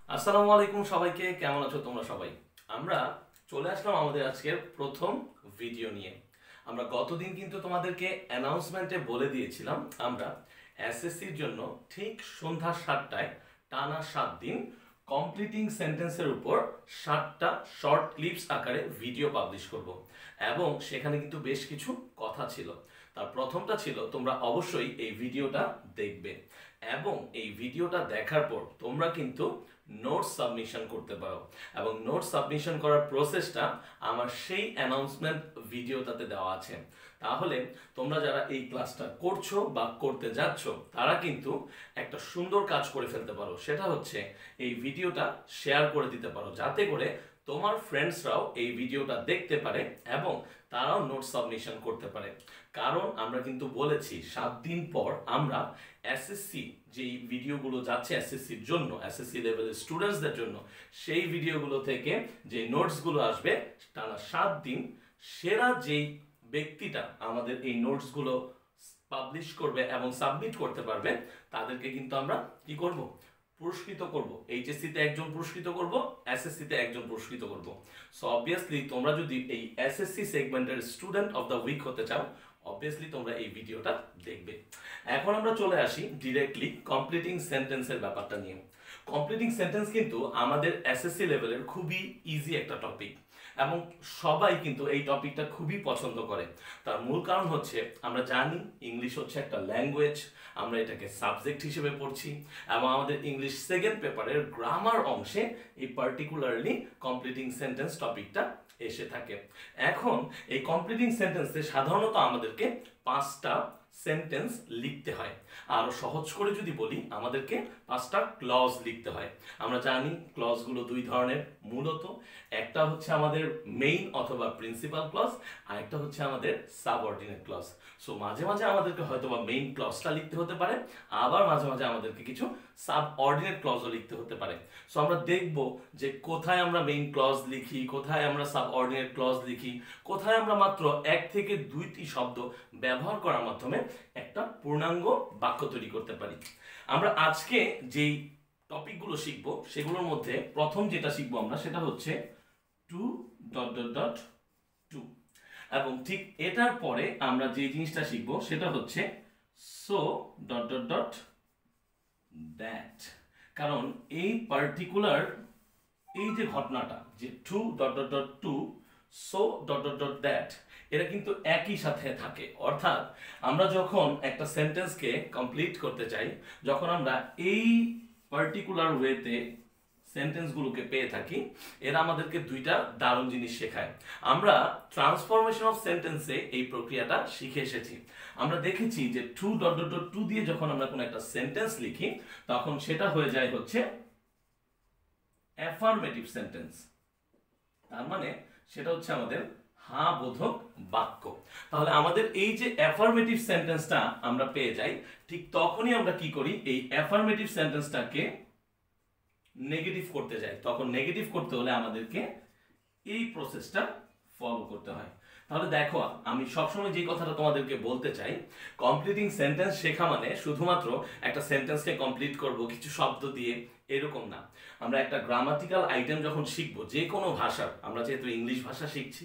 আসসালামু আলাইকুম সবাইকে, কেমন আছো তোমরা সবাই? আমরা চলে আসলাম আমাদের আজকের প্রথম ভিডিও নিয়ে। আমরা গতদিন কিন্তু তোমাদেরকে অ্যানাউন্সমেন্টে বলে দিয়েছিলাম আমরা এসএসসির জন্য ঠিক সন্ধ্যা 7টায় টানা 7 দিন কমপ্লিটিং সেন্টেন্সের উপর 7টা শর্ট ক্লিপস আকারে ভিডিও পাবলিশ করব এবং সেখানে কিন্তু বেশ কিছু কথা ছিল। তার প্রথমটা ছিল তোমরা অবশ্যই এই ভিডিওটা দেখবে এবং এই ভিডিওটা দেখার পর তোমরা কিন্তু নোটস সাবমিশন করতে পারো এবং নোটস সাবমিশন করার প্রসেসটা আমার সেই অ্যানাউন্সমেন্ট ভিডিওটাতে দেওয়া আছে। তাহলে তোমরা যারা এই ক্লাসটা করছো বা করতে যাচ্ছ তারা কিন্তু একটা সুন্দর কাজ করে ফেলতে পারো, সেটা হচ্ছে এই ভিডিওটা শেয়ার করে দিতে পারো যাতে করে তোমার ফ্রেন্ডসরাও এই ভিডিওটা দেখতে পারে এবং তারাও নোট সাবমিশন করতে পারে। কারণ আমরা কিন্তু বলেছি 7 দিন পর আমরা এসএসসি যেই ভিডিওগুলো যাচ্ছে এসএসসির জন্য, এসএসসি লেভেলের স্টুডেন্টসদের জন্য, সেই ভিডিওগুলো থেকে যে নোটসগুলো আসবে টানা 7 দিন সেরা যেই ব্যক্তিটা আমাদের এই নোটসগুলো পাবলিশ করবে এবং সাবমিট করতে পারবে তাদেরকে কিন্তু আমরা কি করব, পুরস্কৃত করব। এইচএসসিতে একজন পুরস্কৃত করব, এসএসসিতে একজন পুরস্কৃত করব। সো অবভিয়াসলি তোমরা যদি এই এসএসসি সেগমেন্টের স্টুডেন্ট অফ দ্য উইক হতে চাও, অবভিয়াসলি তোমরা এই ভিডিওটা দেখবে। এখন আমরা চলে আসি ডিরেক্টলি কমপ্লিটিং সেন্টেন্সের ব্যাপারটা নিয়ে। কমপ্লিটিং সেন্টেন্স কিন্তু আমাদের এসএসসি লেভেলের খুবই ইজি একটা টপিক এবং সবাই কিন্তু এই টপিকটা খুবই পছন্দ করে। তার মূল কারণ হচ্ছে আমরা জানি ইংলিশ হচ্ছে একটা ল্যাঙ্গুয়েজ, আমরা এটাকে সাবজেক্ট হিসেবে পড়ছি এবং আমাদের ইংলিশ সেকেন্ড পেপারের গ্রামার অংশে এই পার্টিকুলারলি কমপ্লিটিং সেন্টেন্স টপিকটা এসে থাকে। এখন এই কমপ্লিটিং সেন্টেন্সে সাধারণত আমাদেরকে 5টা সেন্টেন্স লিখতে হয়। আরো সহজ করে যদি বলি আমাদেরকে 5টা ক্লজ লিখতে হয়। আমরা জানি ক্লজগুলো দুই ধরনের, মূলত একটা হচ্ছে আমাদের মেইন অথবা প্রিন্সিপাল ক্লজ, আর একটা হচ্ছে আমাদের সাবঅর্ডিনেট ক্লজ। সো মাঝে মাঝে আমাদেরকে হয়তোবা মেইন ক্লজটা লিখতে হতে পারে, আবার মাঝে মাঝে আমাদেরকে কিছু সাবঅর্ডিনেট ক্লজও লিখতে হতে পারে। সো আমরা দেখব যে কোথায় আমরা মেইন ক্লজ লিখি, কোথায় আমরা সাবঅর্ডিনেট ক্লজ লিখি, কোথায় আমরা মাত্র 1 থেকে 2টি শব্দ ব্যবহার করার মাধ্যমে একটা পূর্ণাঙ্গ বাক্য তৈরি করতে পারি। আমরা আজকে যেই টপিকগুলো শিখব সেগুলোর মধ্যে প্রথম যেটা শিখবো আমরা সেটা হচ্ছে too dot dot dot to, এবং ঠিক এটার পরে আমরা যে জিনিসটা শিখবো সেটা হচ্ছে so dot dot dot that. কারণ এই পার্টিকুলার এই যে ঘটনাটা যে too dot dot dot to so dot dot dot that, এরা কিন্তু একই সাথে থাকে। অর্থাৎ আমরা যখন একটা সেন্টেন্সকে কমপ্লিট করতে চাই, যখন আমরা এই পার্টিকুলার ওয়েতে সেন্টেন্সগুলোকে পেয়ে থাকি, এরা আমাদেরকে দুইটা দারুণ জিনিস শেখায়। আমরা ট্রান্সফরমেশন অফ সেন্টেন্সে এই প্রক্রিয়াটা শিখে এসেছি। আমরা দেখেছি যে too dot dot dot to দিয়ে যখন আমরা কোনো একটা সেন্টেন্স লিখি তখন সেটা হয়ে যায় হচ্ছে অ্যাফার্মেটিভ সেন্টেন্স। তার মানে সেটা হচ্ছে আমাদের হ্যাঁ বোধক বাক্য। তাহলে আমাদের এই যে অ্যাফার্মেটিভ সেন্টেন্সটা আমরা পেয়ে যাই, ঠিক তখনই আমরা কি করি, এই অ্যাফার্মেটিভ সেন্টেন্সটাকে নেগেটিভ করতে যাই। তখন নেগেটিভ করতে হলে আমাদেরকে এই প্রসেসটা ফলো করতে হয়। তাহলে দেখো, আমি সবসময় যে কথাটা তোমাদেরকে বলতে চাই, কমপ্লিটিং সেন্টেন্স শেখা মানে শুধুমাত্র একটা সেন্টেন্সকে কমপ্লিট করব কিছু শব্দ দিয়ে এরকম না। আমরা একটা গ্রামাটিক্যাল আইটেম যখন শিখবো যে কোনো ভাষার, আমরা যেহেতু ইংলিশ ভাষা শিখছি,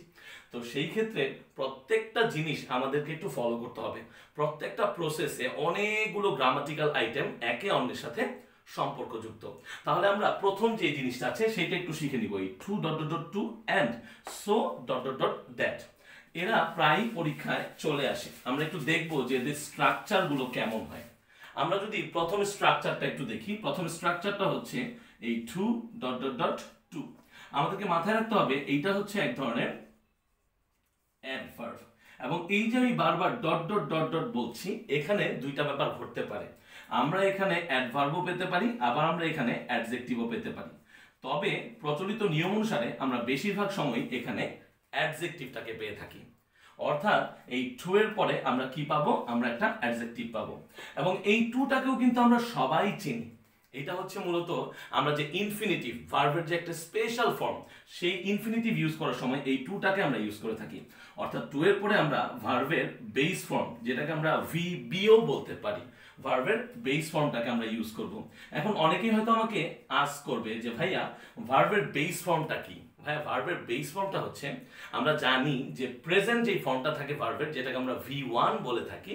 তো সেই ক্ষেত্রে প্রত্যেকটা জিনিস আমাদেরকে একটু ফলো করতে হবে। প্রত্যেকটা প্রসেসে অনেকগুলো গ্রামাটিক্যাল আইটেম একে অন্যের সাথে সম্পর্কযুক্ত। তাহলে আমরা প্রথম যে জিনিসটা আছে সেটা একটু শিখে নিব, এই too dot dot dot to and so dot dot dot that. এরা প্রায় পরীক্ষায় চলে আসে। আমরা একটু দেখবো যে এদের স্ট্রাকচারগুলো কেমন হয়। আমরা যদি প্রথম স্ট্রাকচারটা একটু দেখি, প্রথম স্ট্রাকচারটা হচ্ছে এই too dot dot dot to. আমাদেরকে মাথায় রাখতে হবে এইটা হচ্ছে এক ধরনের অ্যাডভার্ব, এবং এই যে আমি বারবার ডট ডট ডট ডট বলছি, এখানে দুইটা ব্যাপার ঘটতে পারে। আমরা এখানে অ্যাডভার্বও পেতে পারি, আবার আমরা এখানে অ্যাডজেক্টিভও পেতে পারি। তবে প্রচলিত নিয়ম অনুসারে আমরা বেশিরভাগ সময় এখানে অ্যাডজেক্টিভটাকে পেয়ে থাকি। অর্থাৎ এই টু এর পরে আমরা কি পাবো, আমরা একটা অ্যাডজেক্টিভ পাবো। এবং এই টুটাকেও কিন্তু আমরা সবাই চিনি। এটা হচ্ছে মূলত আমরা যে ইনফিনিটিভ ভার্বের যে একটা স্পেশাল ফর্ম, সেই ইনফিনিটিভ ইউজ করার সময় এই টুটাকে আমরা ইউজ করে থাকি। অর্থাৎ টু এর পরে আমরা ভার্বের বেস ফর্ম, যেটাকে আমরা ভি বিও বলতে পারি, ভার্বের বেস ফর্মটাকে আমরা ইউজ করব। এখন অনেকেই হয়তো আমাকে আস্ক করবে যে ভাইয়া ভার্বের বেস ফর্মটা কি? ভাইয়া ভার্বের বেস ফর্মটা হচ্ছে, আমরা জানি যে প্রেজেন্ট যেই ফর্মটা থাকে ভার্বের, যেটাকে আমরা V1 বলে থাকি,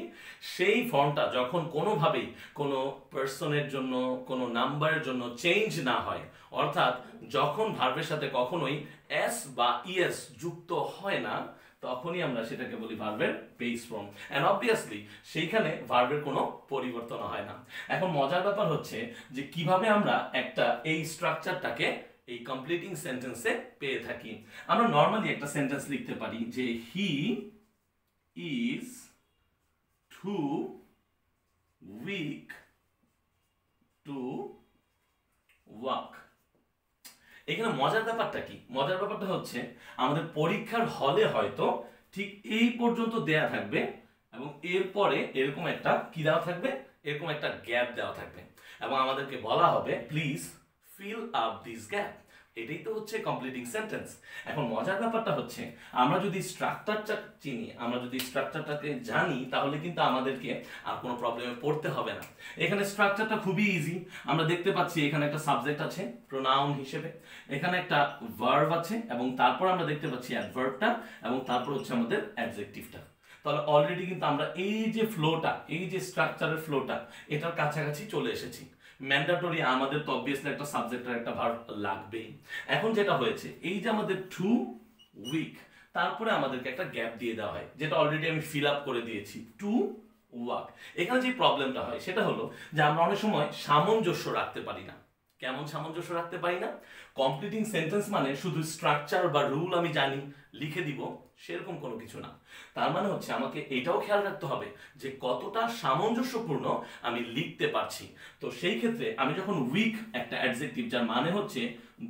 সেই ফর্মটা যখন কোনোভাবেই কোনো পার্সনের জন্য, কোনো নাম্বারের জন্য চেঞ্জ না হয়, অর্থাৎ যখন ভার্বের সাথে কখনোই এস বা ইএস যুক্ত হয় না, তখনই আমরা সেটাকে বলি ভার্বের বেস ফর্ম। এন্ড অবভিয়াসলি সেইখানে ভার্বের কোনো পরিবর্তন হয় না। এখন মজার ব্যাপার হচ্ছে যে কিভাবে আমরা একটা এই স্ট্রাকচারটাকে এই কমপ্লিটিং সেন্টেন্সে পেয়ে থাকি। আমরা নর্মালি একটা সেন্টেন্স লিখতে পারি যে he is too weak to walk. এখানে মজার ব্যাপারটা কি? মজার ব্যাপারটা হচ্ছে আমাদের পরীক্ষার হলে হয়তো ঠিক এই পর্যন্ত দেয়া থাকবে এবং এরপরে এরকম একটা কি দেওয়া থাকবে, এরকম একটা গ্যাপ দেওয়া থাকবে এবং আমাদেরকে বলা হবে please fill up this gap. এটাই তো হচ্ছে কমপ্লিটিং সেন্টেন্স। এখন মজার ব্যাপারটা হচ্ছে আমরা যদি স্ট্রাকচারটা চিনি, আমরা যদি স্ট্রাকচারটাকে জানি, তাহলে কিন্তু আমাদেরকে আর কোনো প্রবলেমে পড়তে হবে না। এখানে স্ট্রাকচারটা খুবই ইজি। আমরা দেখতে পাচ্ছি এখানে একটা সাবজেক্ট আছে প্রোনাউন হিসেবে, এখানে একটা ভার্ব আছে এবং তারপর আমরা দেখতে পাচ্ছি অ্যাডভার্বটা এবং তারপর হচ্ছে আমাদের অ্যাডজেক্টিভটা। তাহলে অলরেডি কিন্তু আমরা এই যে ফ্লোটা, এই যে স্ট্রাকচারের ফ্লোটা, এটার কাছাকাছি চলে এসেছি। ম্যান্ডেটরি আমাদের তো অবভিয়াসলি একটা সাবজেক্টের একটা ভার্ব লাগবেই। এখন যেটা হয়েছে, এই যে আমাদের টু উইক, তারপরে আমাদেরকে একটা গ্যাপ দিয়ে দেওয়া হয়, যেটা অলরেডি আমি ফিল আপ করে দিয়েছি, টু ওয়াক। এখানে যে প্রবলেমটা হয় সেটা হলো যে আমরা অনেক সময় সামঞ্জস্য রাখতে পারি না। কেমন সামঞ্জস্য রাখতে পারি না? কমপ্লিটিং সেন্টেন্স মানে শুধু স্ট্রাকচার বা রুল আমি জানি, লিখে দিব, সেরকম কোনো কিছু না। তার মানে হচ্ছে আমাকে এটাও খেয়াল রাখতে হবে যে কতটা সামঞ্জস্যপূর্ণ আমি লিখতে পারছি। তো সেই ক্ষেত্রে আমি যখন উইক একটা অ্যাডজেক্টিভ, যার মানে হচ্ছে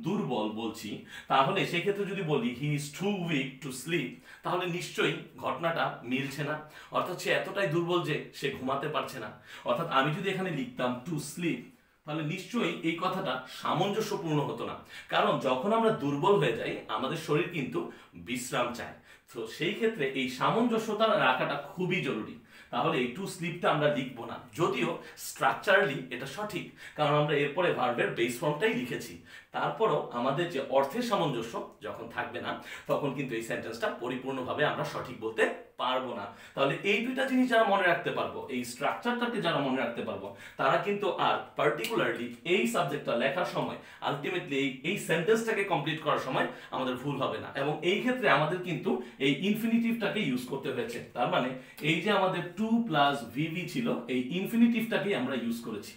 দুর্বল বলছি, তাহলে সেই ক্ষেত্রে যদি বলি he is too weak to sleep, তাহলে নিশ্চয়ই ঘটনাটা মিলছে না। অর্থাৎ সে এতটাই দুর্বল যে সে ঘুমাতে পারছে না। অর্থাৎ আমি যদি এখানে লিখতাম টু স্লিপ, তাহলে নিশ্চয়ই এই কথাটা সামঞ্জস্যপূর্ণ হতো না। কারণ যখন আমরা দুর্বল হয়ে যাই, আমাদের শরীর কিন্তু বিশ্রাম চায়। তো সেই ক্ষেত্রে এই সামঞ্জস্যতা রাখাটা খুবই জরুরি। তাহলে এই টু স্লিপটা আমরা লিখবো না, যদিও স্ট্রাকচারালি এটা সঠিক, কারণ আমরা এরপরে ভার্বের বেস ফর্মটাই লিখেছি। তারপরও আমাদের যে অর্থের সামঞ্জস্য যখন থাকবে না, তখন কিন্তু এই সেন্টেন্সটা পরিপূর্ণভাবে আমরা সঠিক বলতে পারবো না। তাহলে এই দুইটা জিনিস যারা মনে রাখতে পারবো, এই স্ট্রাকচারটাকে যারা মনে রাখতে পারবো, তারা কিন্তু আর পার্টিকুলারলি এই সাবজেক্টটা লেখার সময়, আলটিমেটলি এই সেন্টেন্সটাকে কমপ্লিট করার সময় আমাদের ভুল হবে না। এবং এই ক্ষেত্রে আমাদের কিন্তু এই ইনফিনিটিভটাকে ইউজ করতে হয়েছে। তার মানে এই যে আমাদের টু প্লাস ভিভি ছিল, এই ইনফিনিটিভটাকেই আমরা ইউজ করেছি,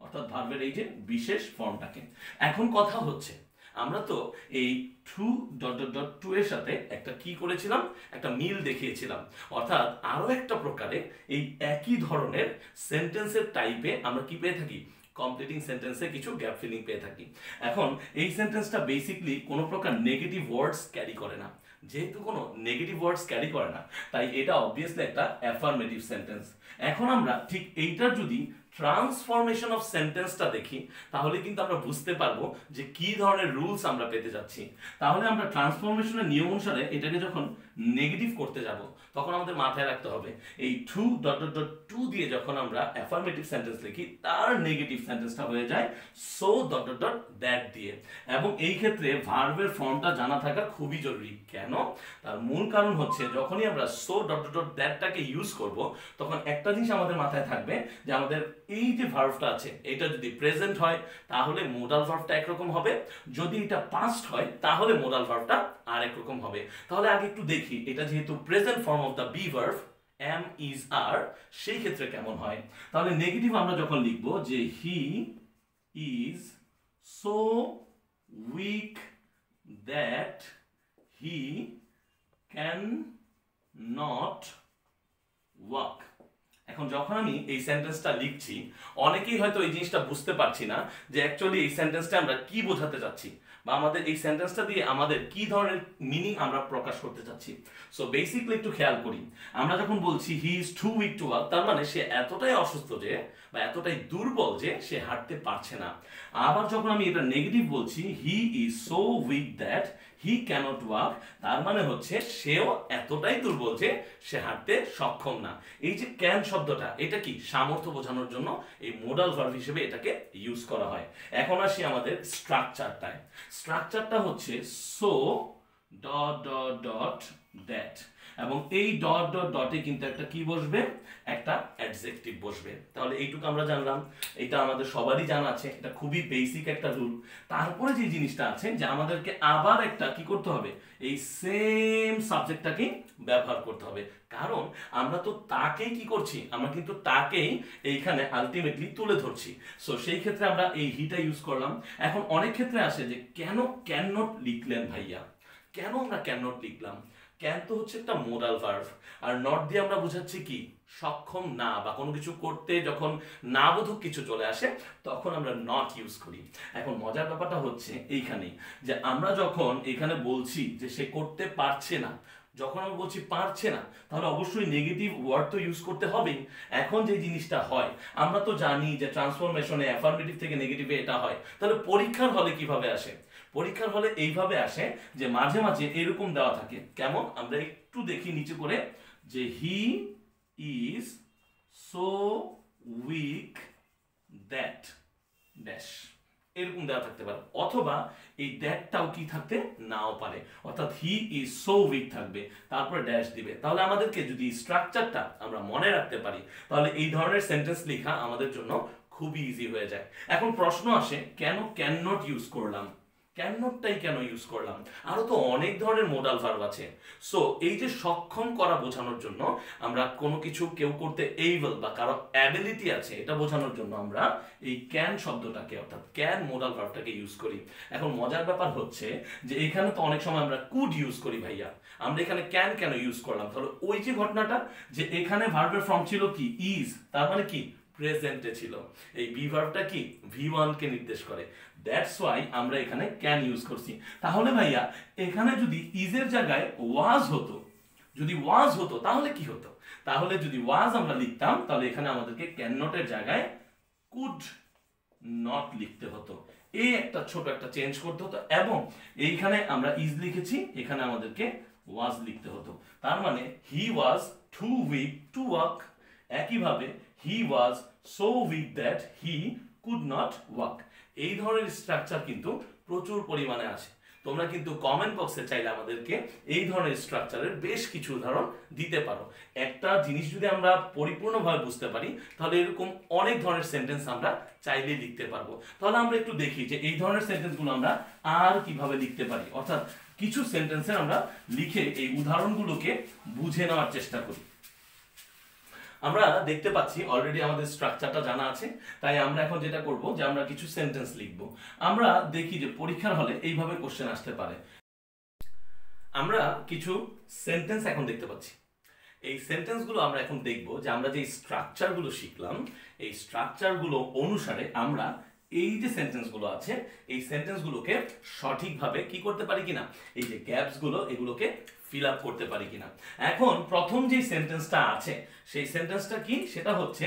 অর্থাৎ ভার্বের এই যে বিশেষ ফর্মটাকে। এখন কথা হচ্ছে, আমরা তো এই too dot dot dot to এর সাথে একটা কি করেছিলাম, একটা মিল দেখিয়েছিলাম। অর্থাৎ আরো একটা প্রকারে এই একই ধরনের সেন্টেন্সের টাইপে আমরা কি পেয়ে থাকি, কমপ্লিটিং সেন্টেন্সে কিছু গ্যাপ ফিলিং পেয়ে থাকি। এখন এই সেন্টেন্সটা বেসিকলি কোনো প্রকার নেগেটিভ ওয়ার্ডস ক্যারি করে না। যেহেতু কোনো নেগেটিভ ওয়ার্ডস ক্যারি করে না, তাই এটা অবভিয়াসলি একটা অ্যাফার্মেটিভ সেন্টেন্স। এখন আমরা ঠিক এইটার যদি ট্রান্সফরমেশন অফ সেন্টেন্সটা দেখি, তাহলে কিন্তু আমরা বুঝতে পারবো যে কি ধরনের রুলস আমরা পেতে যাচ্ছি। তাহলে আমরা ট্রান্সফরমেশনের নিয়ম অনুসারে এটাকে যখন নেগেটিভ করতে যাব, তখন আমাদের মাথায় রাখতে হবে এই too dot dot dot to দিয়ে যখন আমরা অ্যাফার্মেটিভ সেন্টেন্স লিখি, তার নেগেটিভ সেন্টেন্সটা হয়ে যায় so dot dot dot that দিয়ে। এবং এই ক্ষেত্রে ভার্বের ফর্মটা জানা থাকা খুবই জরুরি। কেন? তার মূল কারণ হচ্ছে যখনই আমরা সো ডট ডট ডট দ্যাটটাকে ইউজ করব, তখন একটা জিনিস আমাদের মাথায় থাকবে যে আমাদের এই যে ভার্বটা আছে, এটা যদি প্রেজেন্ট হয় তাহলে মোডাল ভার্বটা একরকম হবে, যদি এটা পাস্ট হয় তাহলে মোডাল ভার্বটা আরেক রকম হবে। তাহলে আগে একটু দেখি এটা যেহেতু present form of the be verb am is are, সেই ক্ষেত্রে কেমন হয়। তাহলে নেগেটিভ আমরা যখন লিখবো যে he is so weak that he can not walk. এখন যখন আমি এই সেন্টেন্সটা লিখছি, অনেকেই হয়তো এই জিনিসটা বুঝতে পারছি না যে অ্যাকচুয়ালি এই সেন্টেন্সটা আমরা কি বোঝাতে চাচ্ছি, বা আমাদের এই সেন্টেন্সটা দিয়ে আমাদের কি ধরনের মিনিং আমরা প্রকাশ করতে চাচ্ছি। সো বেসিকলি একটু খেয়াল করি, আমরা যখন বলছি he is too weak to walk, তার মানে সে এতটাই অসুস্থ যে, বা এতটাই দুর্বল যে সে হাঁটতে পারছে না। আবার যখন আমি এটা নেগেটিভ বলছি, he is so weak that he cannot walk, তার মানে হচ্ছে সেও এতটাই দুর্বল যে সে হাঁটতে সক্ষম না। এই যে ক্যান শব্দটা, এটা কি সামর্থ্য বোঝানোর জন্য এই মোডাল ভার্ব হিসেবে এটাকে ইউজ করা হয়। এখন আসি আমাদের স্ট্রাকচারটায়। স্ট্রাকচারটা হচ্ছে so dot dot dot that, এবং এই ডট ডট ডটে কিন্তু একটা কি বসবে, একটা অ্যাডজেক্টিভ বসবে। তাহলে এইটুকু আমরা জানলাম, এটা আমাদের সবারই জানা আছে, এটা খুবই বেসিক একটা রুল। তারপরে যে জিনিসটা আছে যে আমাদেরকে আবার একটা কি করতে হবে, এই সেম সাবজেক্টটাকে ব্যবহার করতে হবে, কারণ আমরা তো তাকেই কি করছি, আমরা কিন্তু তাকেই এইখানে আলটিমেটলি তুলে ধরছি। সো সেই ক্ষেত্রে আমরা এই হিটা ইউজ করলাম। এখন অনেক ক্ষেত্রে আসে যে কেন ক্যান নট লিখলেন ভাইয়া, কেন আমরা ক্যান নট লিখলাম? ক্যান তো হচ্ছে একটা মোডাল ভার্ব, আর নট দিয়ে আমরা বোঝাচ্ছি কি, সক্ষম না, বা কোনো কিছু করতে যখন না বোধক কিছু চলে আসে তখন আমরা নট ইউজ করি। এখন মজার ব্যাপারটা হচ্ছে এইখানেই, যে আমরা যখন এখানে বলছি যে সে করতে পারছে না, যখন আমরা বলছি পারছে না, তাহলে অবশ্যই নেগেটিভ ওয়ার্ড তো ইউজ করতে হবেই। এখন যে জিনিসটা হয়, আমরা তো জানি যে ট্রান্সফরমেশনে অ্যাফার্মেটিভ থেকে নেগেটিভে এটা হয়, তাহলে পরীক্ষার হলে কিভাবে আসে? পরীক্ষার হলে এইভাবে আসে যে মাঝে মাঝে এরকম দেওয়া থাকে, কেমন, আমরা একটু দেখি নিচে করে, যে he is so weak that dash, এরকম দেওয়া থাকতে পারে, অথবা এই দ্যাটটাও কি থাকতে নাও পারে, অর্থাৎ হি ইজ সো উইক থাকবে, তারপরে ড্যাশ দিবে। তাহলে আমাদেরকে যদি স্ট্রাকচারটা আমরা মনে রাখতে পারি, তাহলে এই ধরনের সেন্টেন্স লেখা আমাদের জন্য খুবই ইজি হয়ে যায়। এখন প্রশ্ন আসে, কেন ক্যান নট ইউজ করলাম, ক্যান নটটাই কেন ইউজ করলাম? আরো তো অনেক ধরনের মোডাল ভার্ব আছে। সো এই যে সক্ষম করা বোঝানোর জন্য আমরা কোনো কিছু কেউ করতে এইবল বা কারো অ্যাবিলিটি আছে এটা বোঝানোর জন্য আমরা এই ক্যান শব্দটাকে, অর্থাৎ ক্যান মোডাল ভার্বটাকে ইউজ করি। এখন মজার ব্যাপার হচ্ছে যে এখানে তো অনেক সময় আমরা কুড ইউজ করি ভাইয়া, আমরা এখানে ক্যান কেন ইউজ করলাম? তাহলে ওই যে ঘটনাটা, যে এখানে ভার্বের ফর্ম ছিল কি ইজ, তার মানে কি প্রেজেন্টে ছিল, এই বি ভার্বটা কি V1 কে নির্দেশ করে, দ্যাটস ওয়াই আমরা এখানে ক্যান ইউজ করছি। তাহলে ভাইয়া এখানে যদি ইজের জায়গায় ওয়াজ হতো, যদি ওয়াজ হতো তাহলে কি হতো? তাহলে যদি ওয়াজ আমরা লিখতাম, তাহলে এখানে আমাদেরকে ক্যান নটের জায়গায় কুড নট লিখতে হতো, এই একটা ছোট একটা চেঞ্জ করতে হতো, এবং এইখানে আমরা ইজ লিখেছি, এখানে আমাদেরকে ওয়াজ লিখতে হতো। তার মানে হি ওয়াজ টু উইক টু ওয়াক, একইভাবে he was so weak that he could not walk। এই ধরনের স্ট্রাকচার কিন্তু প্রচুর পরিমাণে আছে। তোমরা কিন্তু কমেন্ট বক্সে চাইলে আমাদেরকে এই ধরনের স্ট্রাকচারের বেশ কিছু উদাহরণ দিতে পারো। একটা জিনিস যদি আমরা পরিপূর্ণভাবে বুঝতে পারি, তাহলে এরকম অনেক ধরনের সেন্টেন্স আমরা চাইলে লিখতে পারবো। তাহলে আমরা একটু দেখি যে এই ধরনের সেন্টেন্সগুলো আমরা আর কিভাবে লিখতে পারি, অর্থাৎ কিছু সেন্টেন্সে আমরা লিখে এই উদাহরণগুলোকে বুঝে নেওয়ার চেষ্টা করি। আমরা দেখতে পাচ্ছি অলরেডি আমাদের স্ট্রাকচারটা জানা আছে, তাই আমরা এখন যেটা করব যে আমরা কিছু সেন্টেন্স লিখব। আমরা দেখি যে পরীক্ষার হলে এইভাবে কোশ্চেন আসতে পারে। আমরা কিছু সেন্টেন্স এখন দেখতে পাচ্ছি, এই সেন্টেন্সগুলো আমরা এখন দেখব যে আমরা যে স্ট্রাকচারগুলো শিখলাম, এই স্ট্রাকচারগুলো অনুসারে আমরা এই যে সেন্টেন্সগুলো আছে এই সেন্টেন্সগুলোকে সঠিকভাবে কি করতে পারি কিনা, এই যে গ্যাপসগুলো এগুলোকে ফিল আপ করতে পারি কিনা। এখন প্রথম যে সেন্টেন্সটা আছে সেই সেন্টেন্সটা কি, সেটা হচ্ছে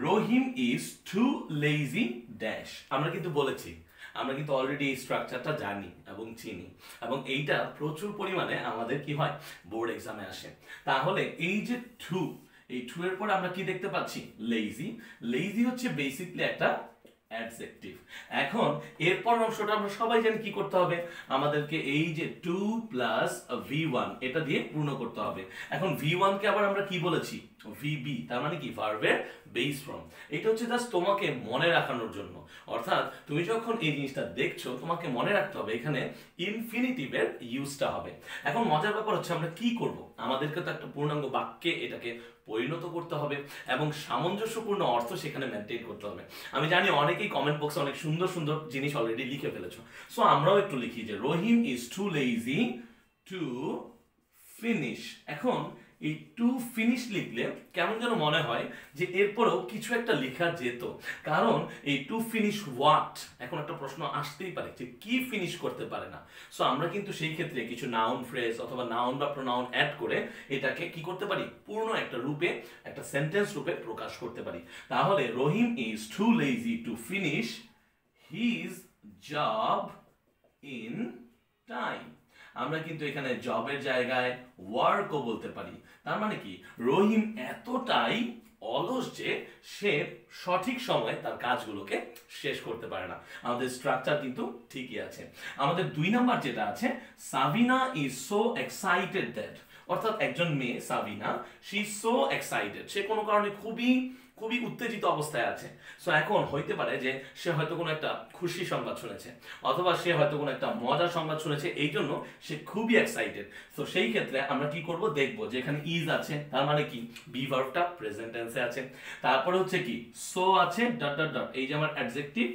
রহিম ইজ টু লেজি ড্যাশ। আমরা কিন্তু বলেছি, আমরা কিন্তু অলরেডি এই স্ট্রাকচারটা জানি এবং চিনি, এবং এইটা প্রচুর পরিমাণে আমাদের কি হয়, বোর্ড এক্সামে আসে। তাহলে এই যে টু, এই টু এর পর আমরা কি দেখতে পাচ্ছি, লেজি। লেজি হচ্ছে বেসিকলি একটা অ্যাডজেক্টিভ। এখন এরপর অংশটা আমরা সবাই জানি কি করতে হবে, আমাদেরকে এই যে 2 প্লাস V1 এটা দিয়ে পূর্ণ করতে হবে। এখন V1 কে আবার আমরা কি বলেছি, VB, তার মানে কি ভার্বের বেস ফর্ম। এটা হচ্ছে জাস্ট তোমাকে মনে রাখানোর জন্য, অর্থাৎ তুমি যখন এই জিনিসটা দেখছো তোমাকে মনে রাখতে হবে এখানে ইনফিনিটিভের ইউজটা হবে। এখন মজার ব্যাপার হচ্ছে আমরা কি করব, আমাদেরকে তো একটা পূর্ণাঙ্গ বাক্যে এটাকে পরিণত করতে হবে এবং সামঞ্জস্যপূর্ণ অর্থ সেখানে মেনটেন করতে হবে। আমি জানি অনেকেই কমেন্ট বক্সে অনেক সুন্দর সুন্দর জিনিস অলরেডি লিখে ফেলেছো, সো আমরাও একটু লিখি যে Rahim is too lazy to finish. এখন এই টু ফিনিশ লিখলে কেমন যেন মনে হয় যে এরপরেও কিছু একটা লেখা যেত, কারণ এই টু ফিনিশ হোয়াট, এখন একটা প্রশ্ন আসতেই পারে যে কি ফিনিশ করতে পারে না। সো আমরা কিন্তু সেই ক্ষেত্রে কিছু নাউন ফ্রেজ অথবা নাউন বা প্রোনাউন অ্যাড করে এটাকে কি করতে পারি, পূর্ণ একটা রূপে, একটা সেন্টেন্স রূপে প্রকাশ করতে পারি। তাহলে Rahim is too lazy to finish his job in time. আমরা কিন্তু এখানে জবের জায়গায় ওয়ার্কও বলতে পারি। তার মানে কি রহিম এতটাই অলস যে সে সঠিক সময়ে তার কাজগুলোকে শেষ করতে পারে না। আমাদের স্ট্রাকচার কিন্তু ঠিকই আছে। আমাদের 2 নাম্বার যেটা আছে, Sabina is so excited that, অর্থাৎ একজন মেয়ে Sabina, she is so excited, সে কোনো কারণে খুবই খুবই উত্তেজিত অবস্থায় আছে। সো এখন হইতে পারে যে সে হয়তো কোনো একটা খুশি সংবাদ শুনেছে, অথবা সে হয়তো কোনো একটা মজার সংবাদ শুনেছে, এই জন্য সে খুবই এক্সাইটেড। তো সেই ক্ষেত্রে আমরা কি করব, দেখব যে এখানে ইজ আছে, তার মানে কি বি ভার্বটা প্রেজেন্ট টেন্সে আছে, তারপরে হচ্ছে কি সো আছে ডট ডট ডট, এই যে আমার অ্যাডজেক্টিভ,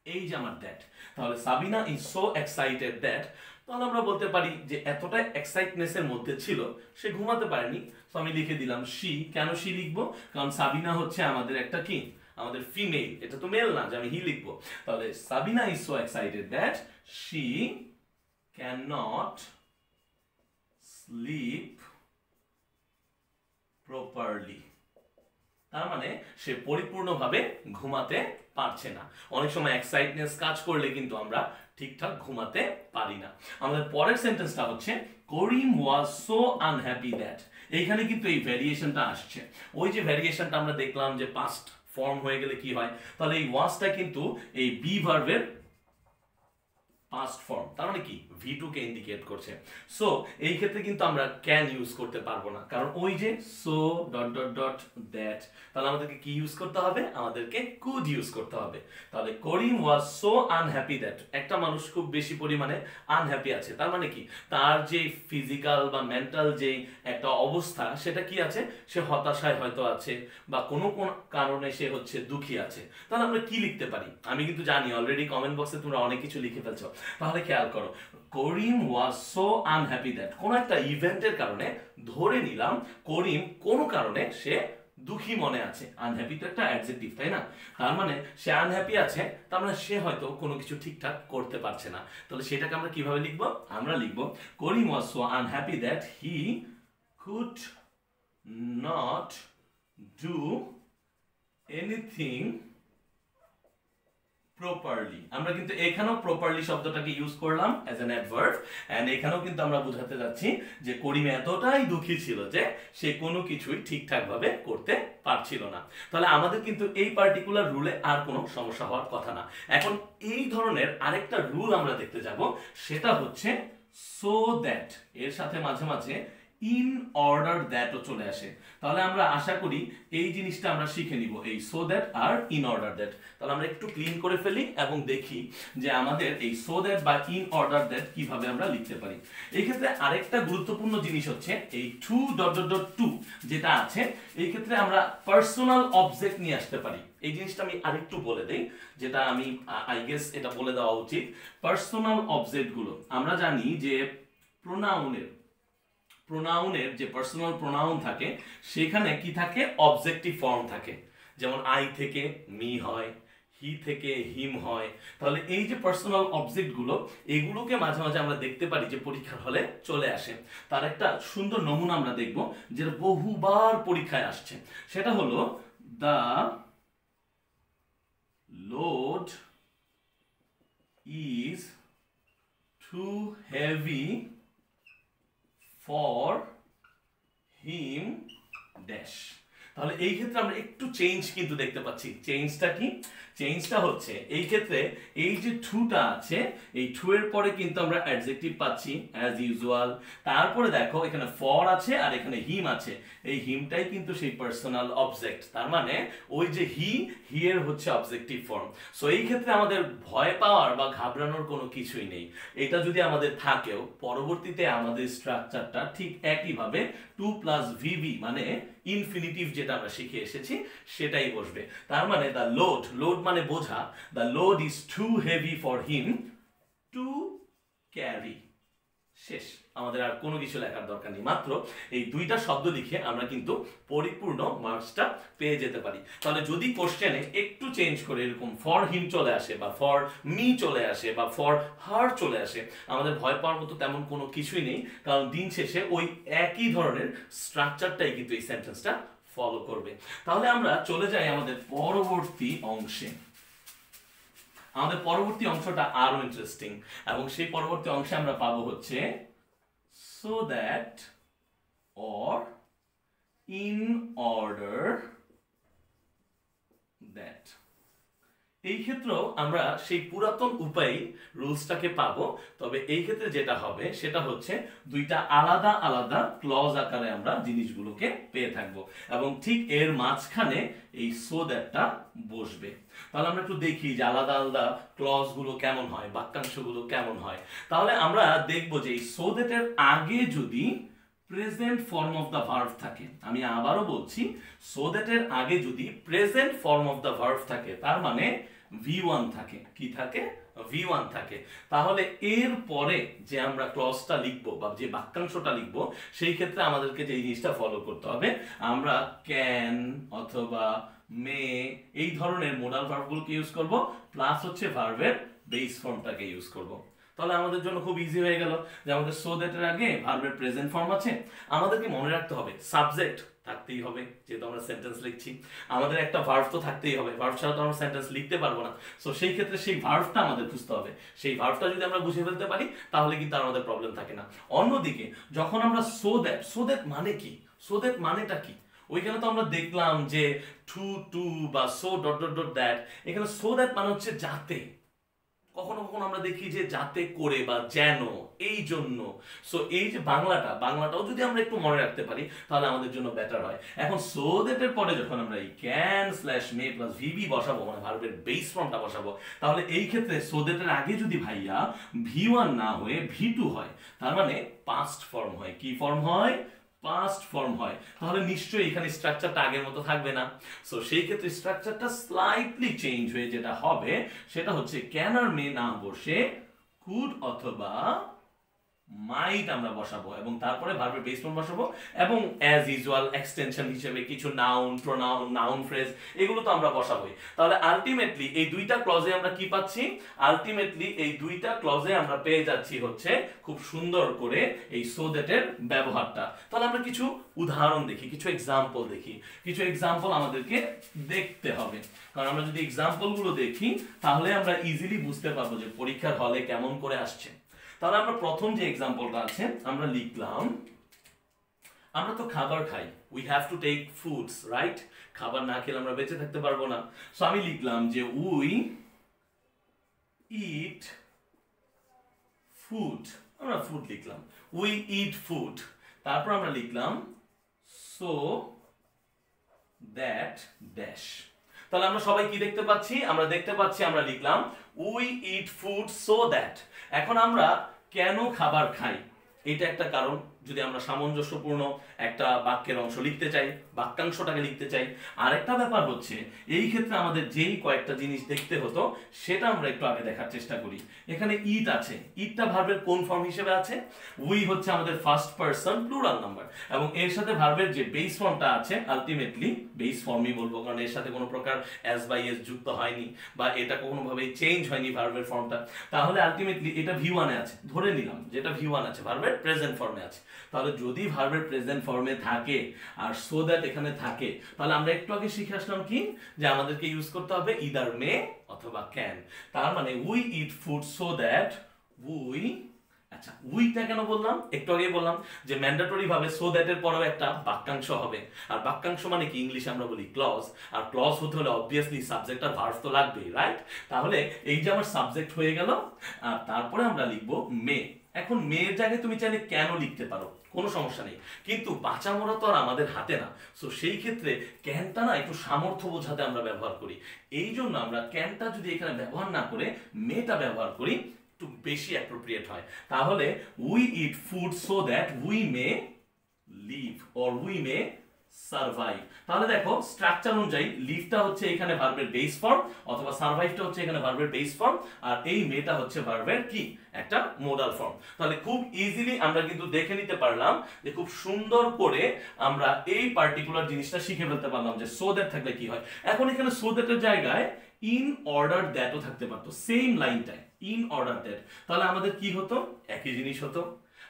এই যে আমার দ্যাট। তাহলে Sabina is so excited that, তাহলে আমরা বলতে পারি যে এতটা এক্সাইটনেসের মধ্যে ছিল সে ঘুমাতে পারেনি। তো আমি লিখে দিলাম শি। কেন শি লিখবো? কারণ সাবিনা হচ্ছে আমাদের একটা কি, আমাদের ফিমেল, এটা তো মেল না যে আমি হি লিখবো। তাহলে Sabina is so excited that she can not slip properly, তার মানে সে পরিপূর্ণভাবে ঘুমাতে পারছে না। অনেক সময় এক্সাইটনেস কাজ করলে কিন্তু আমরা ঠিকঠাক ঘুমাতে পারি না। আমাদের পরের সেন্টেন্সটা হচ্ছে করিম ওয়াজ সো আনহ্যাপি দ্যাট। এইখানে কিন্তু এই ভ্যারিয়েশনটা আসছে। ওই যে ভ্যারিয়েশনটা আমরা দেখলাম যে পাস্ট ফর্ম হয়ে গেলে কি হয়, তাহলে এই ওয়াজটা কিন্তু এই বি ভার্বের পাস্ট ফর্ম, তার মানে কি V2 কে ইন্ডিকেট করছে। সো এই ক্ষেত্রে কিন্তু আমরা ক্যান ইউজ করতে পারবো না, কারণ ওই যে so dot dot dot that, তাহলে আমাদেরকে কি ইউজ করতে হবে, আমাদেরকে কুড ইউজ করতে হবে। তাহলে করিম ওয়াজ সো আনহ্যাপি দ্যাট, একটা মানুষ খুব বেশি পরিমাণে আনহ্যাপি আছে, তার মানে কি তার যে ফিজিক্যাল বা মেন্টাল যে একটা অবস্থা সেটা কি আছে, সে হতাশায় হয়তো আছে, বা কোনো কোন কারণে সে হচ্ছে দুঃখী আছে। তাহলে আমরা কি লিখতে পারি? আমি কিন্তু জানি অলরেডি কমেন্ট বক্সে তোমরা অনেক কিছু লিখে ফেলছো, তাহলে খেয়াল করো, করিম ওয়াজ সো আনহ্যাপি দ্যাট, কোন একটা ইভেন্টের কারণে ধরে নিলাম করিম কোনো কারণে সে দুঃখী মনে আছে। আনহ্যাপি তো একটা অ্যাডজেক্টিভ, তাই না? তার মানে সে আনহ্যাপি আছে, তার মানে সে হয়তো কোনো কিছু ঠিকঠাক করতে পারছে না। তাহলে সেটাকে আমরা কিভাবে লিখবো? আমরা লিখবো Karim was so unhappy that he could not do anything properly. আমরা কিন্তু এখানেও প্রপারলি শব্দটাকে ইউজ করলাম অ্যাজ অ্যান অ্যাডভার্ব, এন্ড এখানেও কিন্তু আমরা বোঝাতে যাচ্ছি যে করিম এতটাই দুঃখী ছিল যে সে কোনো কিছুই ঠিকঠাক ভাবে করতে পারছিল না। তাহলে আমাদের কিন্তু এই পার্টিকুলার রুলে আর কোনো সমস্যা হওয়ার কথা না। এখন এই ধরনের আরেকটা রুল আমরা দেখতে যাব, সেটা হচ্ছে সো দ্যাট, এর সাথে মাঝে মাঝে ইন অর্ডার দ্যাটও চলে আসে। তাহলে আমরা আশা করি এই জিনিসটা আমরা শিখে নিব, এই সো দ্যাট আর ইন অর্ডার দ্যাট। তাহলে আমরা একটু ক্লিন করে ফেলি এবং দেখি যে আমাদের এই সো দ্যাট বা ইন অর্ডার দ্যাট কিভাবে আমরা লিখতে পারি। এই ক্ষেত্রে আরেকটা গুরুত্বপূর্ণ জিনিস হচ্ছে এই too dot dot dot to যেটা আছে, এই ক্ষেত্রে আমরা পার্সোনাল অবজেক্ট নিয়ে আসতে পারি। এই জিনিসটা আমি আরেকটু বলে দেই, যেটা আমি আই গেস এটা বলে দেওয়া উচিত। পার্সোনাল অবজেক্ট গুলো আমরা জানি যে প্রোনাউনের যে পার্সোনাল প্রোনাউন থাকে সেখানে কি থাকে, অবজেক্টিভ ফর্ম থাকে। যেমন আই থেকে মি হয়, হি থেকে হিম হয়। তাহলে এই যে পার্সোনাল অবজেক্ট গুলো, এগুলোকে মাঝে মাঝে আমরা দেখতে পারি যে পরীক্ষার হলে চলে আসে। তার একটা সুন্দর নমুনা আমরা দেখব যেটা বহুবার পরীক্ষায় আসছে, সেটা হলো the load is too heavy for him dash. তাহলে এই ক্ষেত্রে আমরা একটু চেঞ্জ কিন্তু দেখতে পাচ্ছি। চেঞ্জটা কি? চেঞ্জটা হচ্ছে এই ক্ষেত্রে এই যে টুটা আছে, এই টু এর পরে কিন্তু আমরা অ্যাডজেক্টিভ পাচ্ছি অ্যাজ ইউজুয়াল। তারপরে দেখো এখানে ফর আছে আর এখানে হিম আছে, এই হিমটাই কিন্তু সেই পার্সোনাল অবজেক্ট। তার মানে ওই যে হি এর হচ্ছে অবজেক্টিভ ফর্ম। সো এই ক্ষেত্রে আমাদের ভয় পাওয়ার বা ঘাবড়ানোর কোনো কিছুই নেই। এটা যদি আমাদের থাকেও, পরবর্তীতে আমাদের স্ট্রাকচারটা ঠিক একইভাবে টু প্লাস ভিভি মানে ইনফিনিটিভ যেটা আমরা শিখে এসেছি সেটাই বসবে। তার মানে দ্য লোড মানে বোঝা, the load is too heavy for him to carry. শেষ, আমাদের আর কোনো কিছু লেখার দরকার নেই, মাত্র এই দুইটা শব্দ লিখে আমরা কিন্তু পরিপূর্ণ মার্কসটা পেয়ে যেতে পারি। তাহলে যদি কোশ্চেনে একটু চেঞ্জ করে এরকম ফর হিম চলে আসে বা ফর মি চলে আসে বা ফর হার চলে আসে, আমাদের ভয় পাওয়ার মতো তেমন কোনো কিছুই নেই, কারণ দিন শেষে ওই একই ধরনের স্ট্রাকচারটাই কিন্তু এই সেন্টেন্সটা ফলো করবে। তাহলে আমরা চলে যাই আমাদের পরবর্তী অংশে। আমাদের পরবর্তী অংশটা আরো ইন্টারেস্টিং, এবং সেই পরবর্তী অংশে আমরা পাবো হচ্ছে so that or in order that। এই ক্ষেত্রেও আমরা সেই পুরাতন উপায় রুলসটাকে পাবো, তবে এই ক্ষেত্রে যেটা হবে সেটা হচ্ছে দুইটা আলাদা আলাদা ক্লজ আকারে আমরা জিনিসগুলোকে পেয়ে থাকবো, এবং ঠিক এর মাঝখানে এই সো দ্যাটটা বসবে। তাহলে আমরা একটু দেখি যে আলাদা আলাদা ক্লজ গুলো কেমন হয়, বাক্যাংশগুলো কেমন হয়। তাহলে আমরা দেখবো যে এই সো দ্যাটের আগে যদি present form of the verb থাকে, আমি আবারও বলছি, সো দ্যাটের আগে যদি present form of the verb থাকে, তার মানে V1 থাকে, কি থাকে? V1 থাকে, তাহলে এর পরে যে আমরা ক্লজটা লিখবো বা যে বাক্যাংশটা লিখবো, সেই ক্ষেত্রে আমাদেরকে যে জিনিসটা ফলো করতে হবে, আমরা ক্যান অথবা মে এই ধরনের মোডাল ভার্বগুলোকে ইউজ করব, প্লাস হচ্ছে ভার্বের বেস ফর্মটাকে ইউজ করব। তাহলে আমাদের জন্য খুব ইজি হয়ে গেল যে আমাদের সো দ্যাটের আগে ভার্বের প্রেজেন্ট ফর্ম আছে, আমাদেরকে মনে রাখতে হবে সাবজেক্ট থাকতেই হবে, যেহেতু আমরা সেন্টেন্স লিখছি আমাদের একটা ভার্ব তো থাকতেই হবে, ভার্ব ছাড়া তো আমরা সেন্টেন্স লিখতে পারবো না। সো সেই ক্ষেত্রে সেই ভার্বটা আমাদের খুঁজতে হবে, সেই ভার্বটা যদি আমরা বুঝে ফেলতে পারি তাহলে কিন্তু আর আমাদের প্রবলেম থাকে না। অন্যদিকে যখন আমরা সো দ্যাট মানে কি, সো দ্যাট মানেটা কি, ওইখানে তো আমরা দেখলাম যে টু বা so dot dot dot that, এখানে সো দ্যাট মানে হচ্ছে যাতে, কখনো কখনো আমরা দেখি যে যাতে করে বা যেন, এই জন্য। সো এই যে বাংলাটাও যদি আমরা একটু মনে রাখতে পারি তাহলে আমাদের জন্য বেটার হয়। এখন সো দ্যাট এর পরে যখন আমরা এই can slash may plus VB বসাবো, মানে ভার্বের বেস ফর্মটা বসাবো, তাহলে এই ক্ষেত্রে সো দ্যাট এর আগে যদি ভাইয়া V1 না হয়ে V2 হয়, তার মানে পাস্ট ফর্ম হয়। কি ফর্ম হয়? পাস্ট ফর্ম হয়। তাহলে নিশ্চয়ই এখানে স্ট্রাকচারটা আগের মতো থাকবে না। সো সেই ক্ষেত্রে স্ট্রাকচারটা স্লাইটলি চেঞ্জ হয়ে যেটা হবে সেটা হচ্ছে ক্যান আর মে না বসে কুড অথবা মাইট আমরা বসাবো, এবং তারপরে ভার্বের বেস ফর্ম বসাবো, এবং অ্যাজ ইউজুয়াল এক্সটেনশন হিসেবে কিছু নাউন, প্রোনাউন, নাউন ফ্রেজ এগুলো তো আমরা বসাবোই। তাহলে আলটিমেটলি এই দুইটা ক্লজে আমরা কি পাচ্ছি? আলটিমেটলি এই দুইটা ক্লজে আমরা পেয়ে যাচ্ছি হচ্ছে খুব সুন্দর করে এই সো দ্যাটের ব্যবহারটা। তাহলে আমরা কিছু উদাহরণ দেখি, কিছু এক্সাম্পল দেখি, কিছু এক্সাম্পল আমাদেরকে দেখতে হবে, কারণ আমরা যদি এক্সাম্পল গুলো দেখি তাহলে আমরা ইজিলি বুঝতে পারবো যে পরীক্ষার হলে কেমন করে আসছে। তাহলে আমরা প্রথম যে এক্সাম্পলটা আছে আমরা লিখলাম, আমরা তো খাবার খাই, we have to take foods, right? খাবার না খেলে আমরা বেঁচে থাকতে পারবো না। সো আমি লিখলাম যে উই ইট ফুড, আমরা ফুড লিখলাম, উই ইট ফুড। তারপর আমরা লিখলাম সো দ্যাট ড্যাশ। তাহলে আমরা সবাই কি দেখতে পাচ্ছি? আমরা দেখতে পাচ্ছি আমরা লিখলাম we eat food so that. এখন আমরা কেন খাবার খাই এটা একটা কারণ, যদি আমরা সামঞ্জস্যপূর্ণ একটা বাক্যের অংশ লিখতে চাই, বাক্যাংশটাকে লিখতে চাই। আরেকটা ব্যাপার হচ্ছে এই ক্ষেত্রে আমাদের যেই কয়েকটা জিনিস দেখতে হতো সেটা আমরা একটু আগে দেখার চেষ্টা করি। এখানে ইট আছে, ইটটা ভার্বের কোন ফর্ম হিসেবে আছে? উই হচ্ছে আমাদের ফার্স্ট পারসন প্লুরাল নাম্বার, এবং এর সাথে ভার্বের যে বেস ফর্মটা আছে আলটিমেটলি বেস ফর্মই বলবো, কারণ এর সাথে কোনো প্রকার এস বাই এস যুক্ত হয়নি বা এটা কোনোভাবেই চেঞ্জ হয়নি ভার্বের ফর্মটা। তাহলে আলটিমেটলি এটা V1 এ আছে, ধরে নিলাম যেটা V1 আছে, ভার্বের প্রেজেন্ট ফর্মে আছে। তাহলে যদি ভার্বের প্রেজেন্ট ফর্মে থাকে আর সো দ্যাট এখানে থাকে, তাহলে আমরা একটু আগে শিখে আসলাম কি, যে আমাদেরকে ইউজ করতে হবে ইদার মে অথবা ক্যান। তার মানে we eat food so that we, আচ্ছা উইটা কেন বললাম? একটু আগে বললাম যে ম্যান্ডেটরি ভাবে সো দ্যাট এর পরেও একটা বাক্যাংশ হবে, আর বাক্যাংশ মানে কি ইংলিশে আমরা বলি ক্লজ, আর ক্লজ হতে হলে অবভিয়াসলি সাবজেক্ট আর ভার্ব তো লাগবেই, রাইট? তাহলে এই যে আমার সাবজেক্ট হয়ে গেল, আর তারপরে আমরা লিখবো মে। এখন মেয়ের জায়গায় তুমি চাইলে কেন লিখতে পারো, কোনো সমস্যা নেই, কিন্তু বাঁচা মরা তো আর আমাদের হাতে না। সো সেই ক্ষেত্রে ক্যানটা না একটু সামর্থ্য বোঝাতে আমরা ব্যবহার করি, এই জন্য আমরা ক্যানটা যদি এখানে ব্যবহার না করে মেটা ব্যবহার করি একটু বেশি অ্যাপ্রোপ্রিয়েট হয়। তাহলে we eat food so that we may live or we may survive. তাহলে দেখো স্ট্রাকচার অনুযায়ী লিভটা হচ্ছে এখানে ভার্বের বেস ফর্ম, অথবা সারভাইভটা হচ্ছে এখানে ভার্বের বেস ফর্ম, আর এই মেটা হচ্ছে ভার্বের কি একটা মোডাল ফর্ম। তাহলে খুব ইজিলি আমরা কিন্তু দেখে নিতে পারলাম যে খুব সুন্দর করে আমরা এই পার্টিকুলার জিনিসটা শিখে ফেলতে পারলাম যে সো দ্যাট থাকলে কি হয়। এখন এখানে সো দ্যাটের জায়গায় ইন অর্ডার দ্যাটও থাকতে পারতো, সেম লাইনটায় ইন অর্ডার দ্যাট। তাহলে আমাদের কি হতো? একই জিনিস হতো।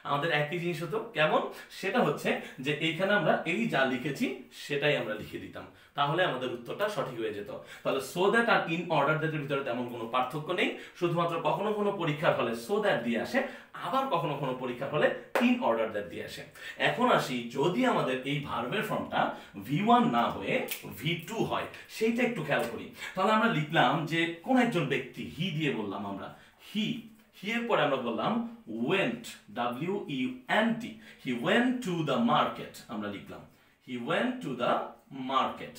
আমাদের একই জিনিস হতো, কেমন? সেটা হচ্ছে যে এইখানে আমরা এই যা লিখেছি সেটাই আমরা লিখে দিতাম, তাহলে আমাদের উত্তরটা সঠিক হয়ে যেত। তাহলে সো দ্যাট আর ইন অর্ডার দ্যাটের ভিতরে তেমন কোনো পার্থক্য নেই, শুধুমাত্র কখনো কোনো পরীক্ষার হলে সো দ্যাট দিয়ে আসে, আবার কখনো কোনো পরীক্ষার হলে ইন অর্ডার দ্যাট দিয়ে আসে। এখন আসি, যদি আমাদের এই ভার্বের ফর্মটা V1 না হয়ে V2 হয়, সেইটা একটু খেয়াল করি। তাহলে আমরা লিখলাম যে কোন একজন ব্যক্তি, হি দিয়ে বললাম আমরা, হি এর পরে আমরা বললাম went, W-E-N-T, he went to the market, আমরা লিখলাম he went to the market।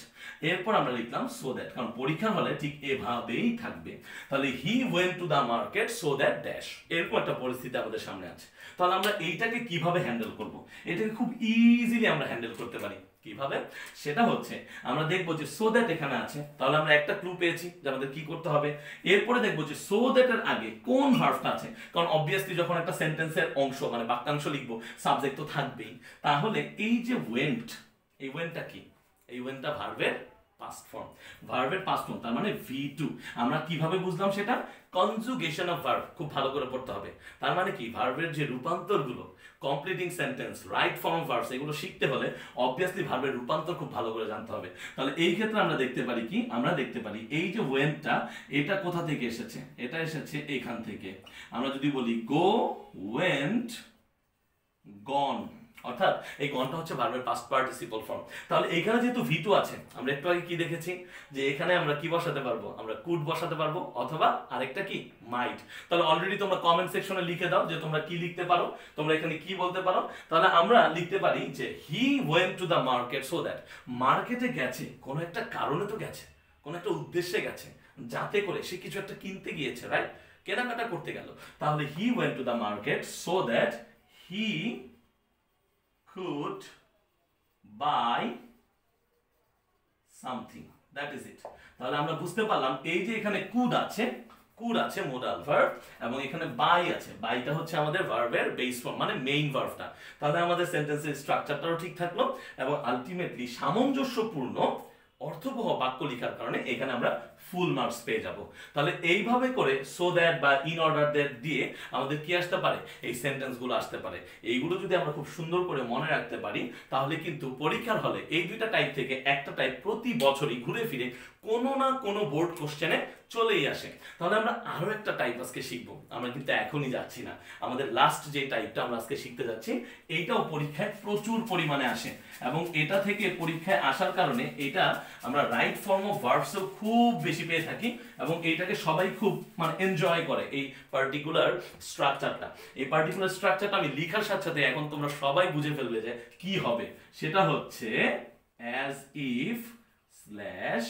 এরপর আমরা লিখলাম so that, কারণ পরীক্ষা হলে ঠিক এভাবেই থাকবে। তাহলে he went to the market so that dash, এরকম একটা পরিস্থিতি আমাদের সামনে আছে। তাহলে আমরা এইটাকে কিভাবে হ্যান্ডেল করব? এটাকে খুব ইজিলি আমরা হ্যান্ডেল করতে পারি। কিভাবে? সেটা হচ্ছে আমরা দেখবো যে সো দ্যাট এখানে আছে, তাহলে আমরা একটা ক্লু পেয়েছি যে আমাদের কি করতে হবে। এরপরে দেখবো যে সো দ্যাট এর আগে কোন ভার্বটা আছে, কারণ অবভিয়াসলি যখন একটা সেন্টেন্সের অংশ মানে বাক্যাংশ লিখবো, সাবজেক্ট তো থাকবেই। তাহলে এই যে ওয়েন্ট, এই ওয়েন্টটা কি? এই ওয়েন্টটা ভার্বের পাস্ট ফর্ম, ভার্বের পাস্ট ফর্ম, তার মানে V2। আমরা কিভাবে বুঝলাম সেটা? কনজুগেশন অফ ভার্ব খুব ভালো করে পড়তে হবে। তার মানে কি, ভার্বের যে রূপান্তরগুলো, completing sentence, right form of verbs, এগুলো শিখতে হলে অবভিয়াসলি ভার্বের রূপান্তর খুব ভালো করে জানতে হবে। তাহলে এই ক্ষেত্রে আমরা দেখতে পারি কি, আমরা দেখতে পারি এই যে ওয়েন্টটা, এটা কোথা থেকে এসেছে? এটা এসেছে এখান থেকে। আমরা যদি বলি গো, ওয়েন্ট, গন, অর্থাৎ এই গনটা হচ্ছে ভার্বের পাস্ট পার্টিসিপল ফর্ম। তাহলে এখানে যেহেতু V2 আছে, আমরা একটু আগে কি দেখেছি যে এখানে আমরা কি বসাতে পারবো? আমরা কুড বসাতে পারবো, অথবা আরেকটা কি, মাইট। তাহলে অলরেডি তোমরা কমেন্ট সেকশনে লিখে দাও যে তোমরা কি লিখতে পারো, তোমরা এখানে কি বলতে পারো। তাহলে আমরা লিখতে পারি যে he went to the market so that, মার্কেটে গেছে কোনো একটা কারণে তো গেছে, কোনো একটা উদ্দেশ্যে গেছে, যাতে করে সে কিছু একটা কিনতে গিয়েছে, রাইট? কেনাকাটা করতে গেল। তাহলে he went to the market so that he could buy something, that is it। তাহলে আমরা বুঝতে পারলাম এই যে এখানে could আছে, could আছে মোডাল ভার্ব, এবং এখানে buy আছে, বাইটা হচ্ছে আমাদের ভার্বের বেস ফর্ম মানে মেইন ভার্বটা। তাহলে আমাদের সেন্টেন্সের স্ট্রাকচারটাও ঠিক থাকলো, এবং আলটিমেটলি সামঞ্জস্যপূর্ণ অর্থবহ বাক্য লেখার কারণে এখানে আমরা ফুল মার্কস পেয়ে যাব। তাহলে এইভাবে করে সো দ্যাট বা ইন অর্ডার দ্যাট দিয়ে আমাদের কি আসতে পারে? এই সেন্টেন্সগুলো আসতে পারে। এইগুলো যদি আমরা খুব সুন্দর করে মনে রাখতে পারি, তাহলে কিন্তু পরীক্ষার হলে এই দুইটা টাইপ থেকে একটা টাইপ প্রতি বছরই ঘুরে ফিরে কোনো না কোনো বোর্ড কোশ্চেনে চলেই আসে। তাহলে আমরা আরো একটা টাইপ আজকে শিখবো, আমরা কিন্তু এখনই যাচ্ছি না, আমাদের লাস্ট যে টাইপটা আমরা আজকে শিখতে যাচ্ছি, এইটাও পরীক্ষায় প্রচুর পরিমাণে আসে, এবং এটা থেকে পরীক্ষায় আসার কারণে এটা আমরা রাইট ফর্ম অফ ভার্বসও খুব বেশি পেয়ে থাকি, এবং এইটাকে সবাই খুব মানে এনজয় করে। এই পার্টিকুলার স্ট্রাকচারটা, এই পার্টিকুলার স্ট্রাকচারটা আমি লেখার সাথে সাথে এখন তোমরা সবাই বুঝে ফেলবে যে কি হবে। সেটা হচ্ছে as if slash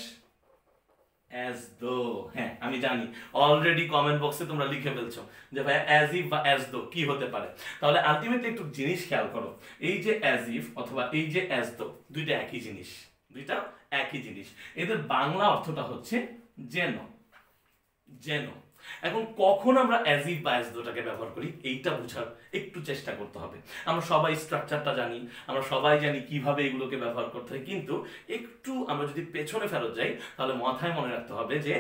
as though। হ্যাঁ, আমি জানি অলরেডি কমেন্ট বক্সে তোমরা লিখে ফেলছো যে ভাই as if বা as though কি হতে পারে। তাহলে আলটিমেটলি একটু জিনিস খেয়াল করো, এই যে as if অথবা এই যে as though, দুইটা একই জিনিস, দুইটা একই জিনিস। এদের বাংলা অর্থটা হচ্ছে যেন, যেন। এখন কখন আমরা as if বা as though টাকে ব্যবহার করি, এইটা বোঝার একটু চেষ্টা করতে হবে। আমরা সবাই স্ট্রাকচারটা জানি, আমরা সবাই জানি কিভাবে এগুলোকে ব্যবহার করতে হয়, কিন্তু একটু আমরা যদি পেছনে ফেরত যাই, তাহলে মাথায় মনে রাখতে হবে যে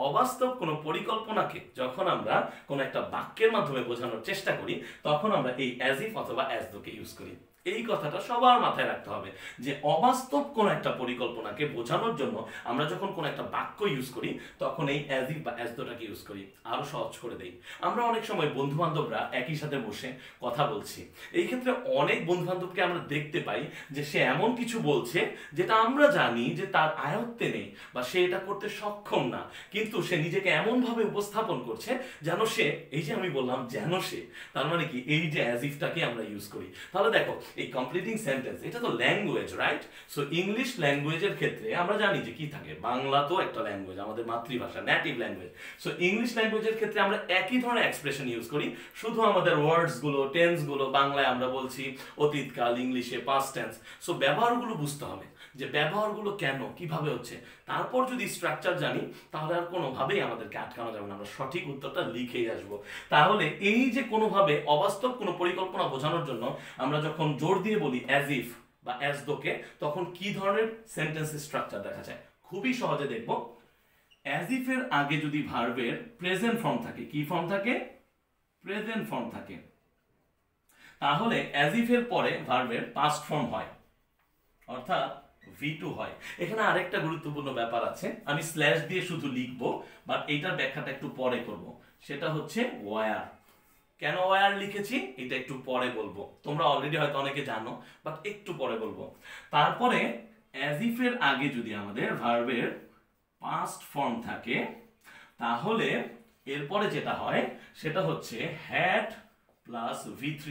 অবাস্তব কোনো পরিকল্পনাকে যখন আমরা কোনো একটা বাক্যের মাধ্যমে বোঝানোর চেষ্টা করি, তখন আমরা এই as if অথবা as though কে ইউজ করি। এই কথাটা সবার মাথায় রাখতে হবে যে অবাস্তব কোন একটা পরিকল্পনাকে বোঝানোর জন্য আমরা যখন কোন একটা বাক্য ইউজ করি, তখন এই as if বা as though টাকে ইউজ করি। আরো সহজ করে দেই, আমরা অনেক সময় বন্ধু বান্ধবরা একই সাথে বসে কথা বলছি, এই ক্ষেত্রে অনেক বন্ধু বান্ধবকে আমরা দেখতে পাই যে সে এমন কিছু বলছে যেটা আমরা জানি যে তার আয়ত্তে নেই বা সে এটা করতে সক্ষম না, কিন্তু সে নিজেকে এমন ভাবে উপস্থাপন করছে যেন সে, এই যে আমি বললাম যেন সে, তার মানে কি এই যে as if টাকে আমরা ইউজ করি। তাহলে দেখো এই কমপ্লিটিং সেন্টেন্স, এটা তো ল্যাঙ্গুয়েজ, রাইট? সো ইংলিশ ল্যাঙ্গুয়েজের ক্ষেত্রে আমরা জানি যে কি থাকে, বাংলা তো একটা ল্যাঙ্গুয়েজ, আমাদের মাতৃভাষা, নেটিভ ল্যাঙ্গুয়েজ। সো ইংলিশ ল্যাঙ্গুয়েজের ক্ষেত্রে আমরা একই ধরনের এক্সপ্রেশন ইউজ করি, শুধু আমাদের ওয়ার্ডস গুলো, টেন্স গুলো বাংলায় আমরা বলছি অতীতকাল, ইংলিশে পাস্ট টেন্স। সো ব্যবহারগুলো বুঝতে হবে যে ব্যবহারগুলো কেন, কিভাবে হচ্ছে। তারপর যদি স্ট্রাকচার জানি, তাহলে আর কোনোভাবেই আমাদেরকে আটকানো যাবে না, আমরা সঠিক উত্তরটা লিখেই আসবো। তাহলে এই যে কোনোভাবে অবাস্তব কোনো পরিকল্পনা বোঝানোর জন্য আমরা যখন জোর দিয়ে বলি as if বা as though কে, তখন কি ধরনের সেন্টেন্স স্ট্রাকচার দেখা যায়? খুবই সহজে দেখব, as if এর আগে যদি ভার্বের প্রেজেন্ট ফর্ম থাকে, কি ফর্ম থাকে? প্রেজেন্ট ফর্ম থাকে, তাহলে অ্যাজ ইফ এর পরে ভার্বের পাস্ট ফর্ম হয়, অর্থাৎ V2 হয়। এখানে আরেকটা গুরুত্বপূর্ণ ব্যাপার আছে, আমি স্ল্যাশ দিয়ে শুধু লিখবো, বাট এইটার ব্যাখ্যাটা একটু পরে করব। সেটা হচ্ছে ওয়ার। কেন ওয়ার লিখেছি এটা একটু পরে বলবো, তোমরা অলরেডি হয়তো অনেকে জানো, বাট একটু পরে বলবো। তারপরে অ্যাজ ইফ এর আগে যদি আমাদের ভার্বের পাস্ট ফর্ম থাকে, তাহলে এরপরে যেটা হয় সেটা হচ্ছে হ্যাড প্লাস V3।